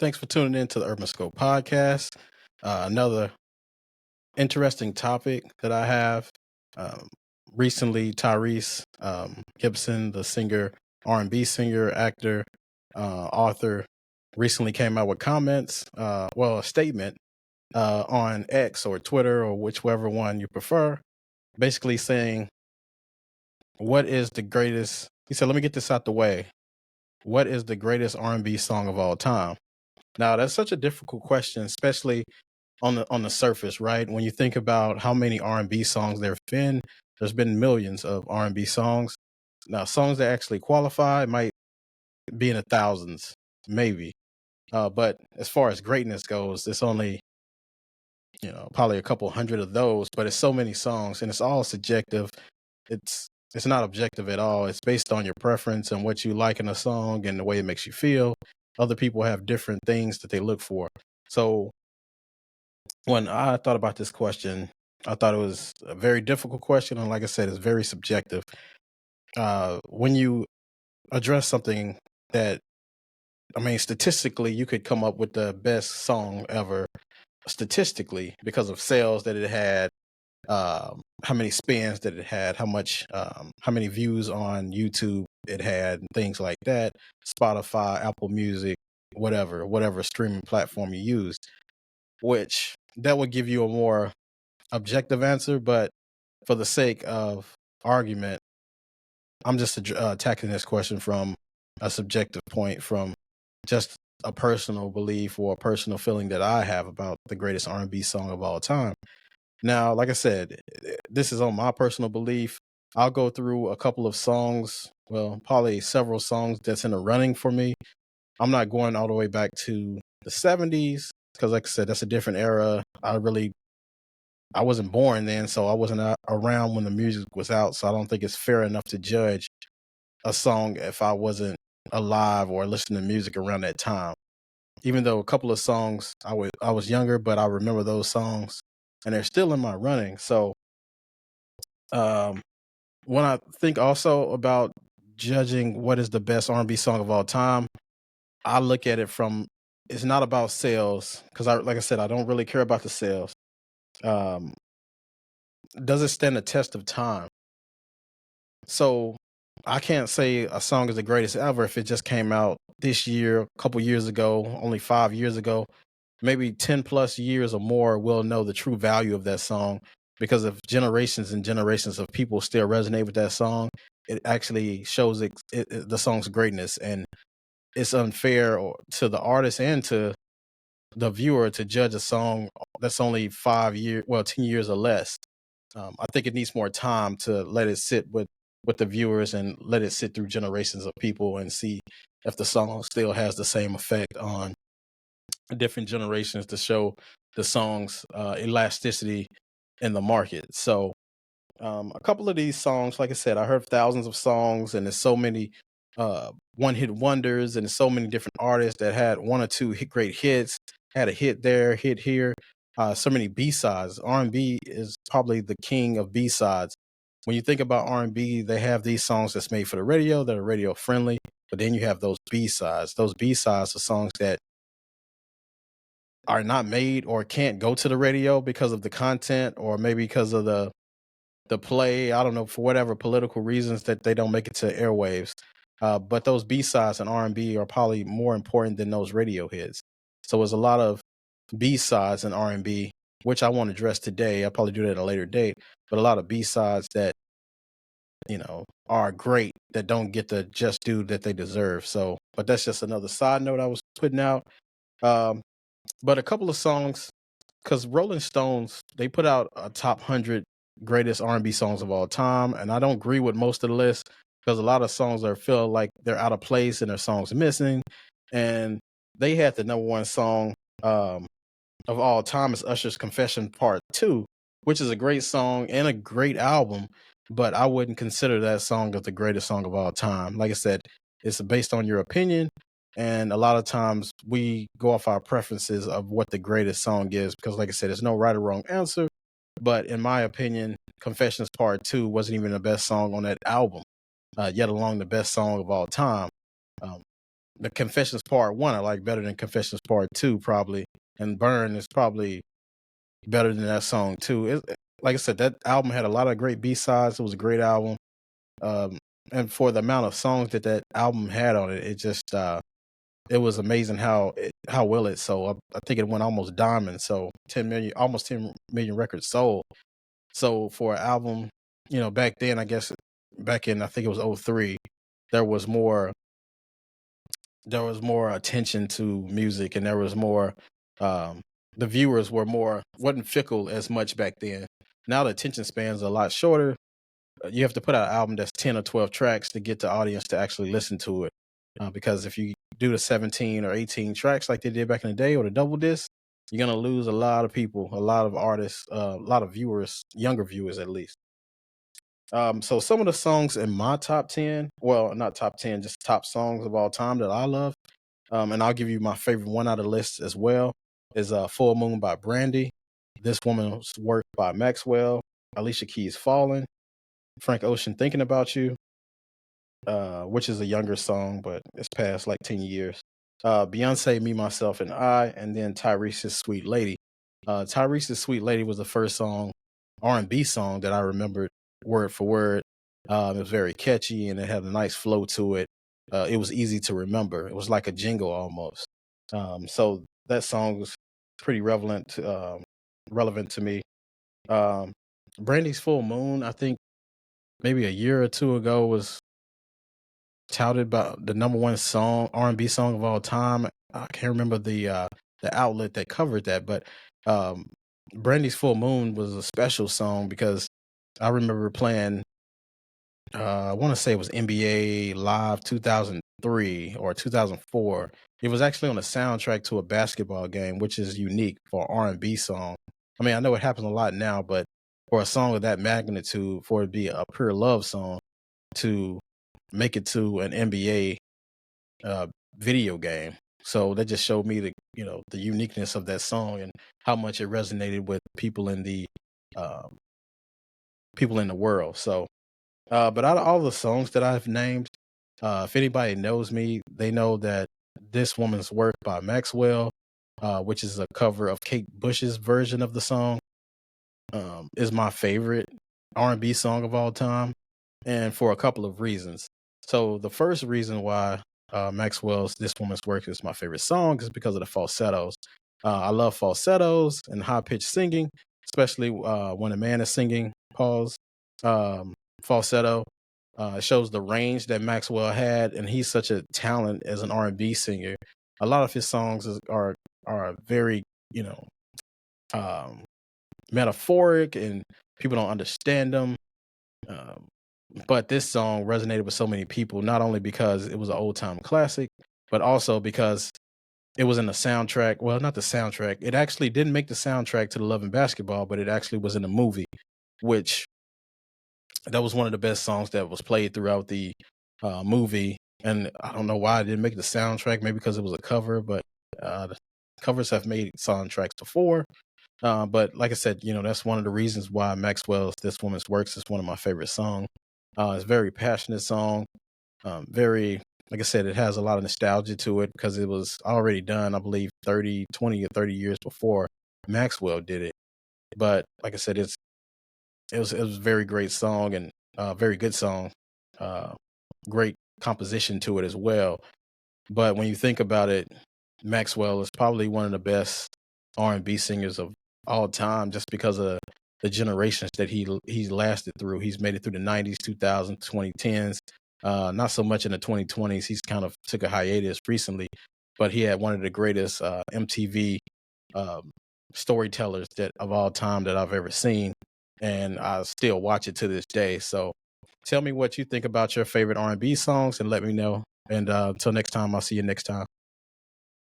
Thanks for tuning in to the Urban Scope podcast. Another interesting topic that I have. Um, Recently, Tyrese Gibson, the singer, R&B singer, actor, author, recently came out with comments, a statement on X or Twitter or whichever one you prefer, basically saying, what is the greatest? He said, let me get this out the way. What is the greatest R&B song of all time? Now, that's such a difficult question, especially on the surface, right? When you think about how many R&B songs there's been millions of R&B songs. Now, songs that actually qualify might be in the thousands, maybe. But as far as greatness goes, it's only probably a couple hundred of those. But it's so many songs, and it's all subjective. It's not objective at all. It's based on your preference and what you like in a song and the way it makes you feel. Other people have different things that they look for. So when I thought about this question, I thought it was a very difficult question. And like I said, it's very subjective. When you address something statistically, you could come up with the best song ever statistically because of sales that it had, how many spins that it had, how many views on YouTube it had, and things like that, Spotify, Apple Music, whatever streaming platform you used, which that would give you a more objective answer. But for the sake of argument, I'm just attacking this question from a subjective point, from just a personal belief or a personal feeling that I have about the greatest R&B song of all time. Now, like I said, this is on my personal belief. I'll go through a couple of songs, well, probably several songs that's in the running for me. I'm not going all the way back to the 70s because, like I said, that's a different era. I wasn't born then, so I wasn't around when the music was out. So I don't think it's fair enough to judge a song if I wasn't alive or listening to music around that time. Even though a couple of songs I was younger, but I remember those songs, and they're still in my running. So um, when I think also about judging what is the best R&B song of all time, I look at it from, it's not about sales because like I said, I don't really care about the sales. Um, does it stand the test of time? So I can't say a song is the greatest ever if it just came out this year, a couple years ago, only 5 years ago. Maybe 10 plus years or more, we'll know the true value of that song, because if generations and generations of people still resonate with that song, it actually shows the song's greatness. And it's unfair to the artist and to the viewer to judge a song that's only 5 years, 10 years or less. I think it needs more time to let it sit with the viewers and let it sit through generations of people and see if the song still has the same effect on different generations to show the song's elasticity in the market. So a couple of these songs, like I said, I heard thousands of songs, and there's so many one hit wonders, and there's so many different artists that had one or two great hits, had a hit there, hit here. So many B-sides. R&B is probably the king of B-sides. When you think about R&B, they have these songs that's made for the radio that are radio friendly, but then you have those B-sides. Those B-sides are songs that are not made or can't go to the radio because of the content, or maybe because of the play. I don't know, for whatever political reasons that they don't make it to airwaves. But those B-sides in R&B are probably more important than those radio hits. So there's a lot of B-sides in R&B, which I want to address today. I'll probably do that at a later date. But a lot of B-sides that are great that don't get the just due that they deserve. So, but that's just another side note I was putting out. Um, but a couple of songs, because Rolling Stones, they put out a top 100 greatest R&B songs of all time, and I don't agree with most of the list because a lot of songs feel like they're out of place and their songs missing. And they had the number one song of all time is Usher's Confession Part 2, which is a great song and a great album, but I wouldn't consider that song as the greatest song of all time. Like I said, it's based on your opinion, and a lot of times we go off our preferences of what the greatest song is, because like I said, there's no right or wrong answer. But in my opinion, Confessions Part 2 wasn't even the best song on that album, yet alone the best song of all time. Um, the Confessions Part 1 I like better than Confessions Part 2 probably, and Burn is probably better than that song too. Like I said, that album had a lot of great B-sides. It was a great album. Um, and for the amount of songs that that album had on it, it just it was amazing how well it sold. I think it went almost diamond. So 10 million, almost 10 million records sold. So for an album, you know, back then, I guess back in I think it was '03, there was more attention to music, and there was more the viewers were more wasn't fickle as much back then. Now the attention spans are a lot shorter. You have to put out an album that's 10 or 12 tracks to get the audience to actually listen to it. Because if you do the 17 or 18 tracks like they did back in the day or the double disc, you're going to lose a lot of people, a lot of artists, a lot of viewers, younger viewers at least. So some of the songs in my top 10, well, not top 10, just top songs of all time that I love. And I'll give you my favorite one out of the list as well, is Full Moon by Brandy. This Woman's Work by Maxwell, Alicia Keys' Fallen, Frank Ocean Thinking About You, which is a younger song, but it's past like 10 years. Beyonce, Me, Myself, and I, and then Tyrese's Sweet Lady. Tyrese's Sweet Lady was the first song, R&B song that I remembered word for word. It was very catchy and it had a nice flow to it. It was easy to remember. It was like a jingle almost. So that song was pretty relevant to me. Brandy's Full Moon, I think maybe a year or two ago, was touted about the number one song, R&B song of all time. I can't remember the outlet that covered that, but Brandy's Full Moon was a special song because I remember playing. I want to say it was NBA Live 2003 or 2004. It was actually on the soundtrack to a basketball game, which is unique for an R&B song. I mean, I know it happens a lot now, but for a song of that magnitude, for it to be a pure love song, to make it to an NBA video game. So that just showed me the uniqueness of that song and how much it resonated with people in the world. So, but out of all the songs that I've named, if anybody knows me, they know that This Woman's Work by Maxwell, which is a cover of Kate Bush's version of the song, is my favorite R&B song of all time, and for a couple of reasons. So the first reason why Maxwell's This Woman's Work is my favorite song is because of the falsettos. I love falsettos and high pitched singing, especially when a man is singing. Pause. Falsetto. It shows the range that Maxwell had, and he's such a talent as an R&B singer. A lot of his songs are very um, metaphoric, and people don't understand them. But this song resonated with so many people, not only because it was an old time classic, but also because it was in the soundtrack. Well, not the soundtrack. It actually didn't make the soundtrack to the Love and Basketball, but it actually was in the movie, which that was one of the best songs that was played throughout the movie. And I don't know why it didn't make the soundtrack. Maybe because it was a cover, but the covers have made soundtracks before. But like I said, that's one of the reasons why Maxwell's This Woman's Works is one of my favorite songs. It's a very passionate song. Very, like I said, it has a lot of nostalgia to it because it was already done, I believe, 20 or 30 years before Maxwell did it. But like I said, it was a very great song and very good song. Great composition to it as well. But when you think about it, Maxwell is probably one of the best R&B singers of all time, just because of the generations that he's lasted through. He's made it through the 90s, 2000s, 2010s. Not so much in the 2020s. He's kind of took a hiatus recently, but he had one of the greatest MTV storytellers of all time that I've ever seen, and I still watch it to this day. So tell me what you think about your favorite R&B songs and let me know. And until next time, I'll see you next time.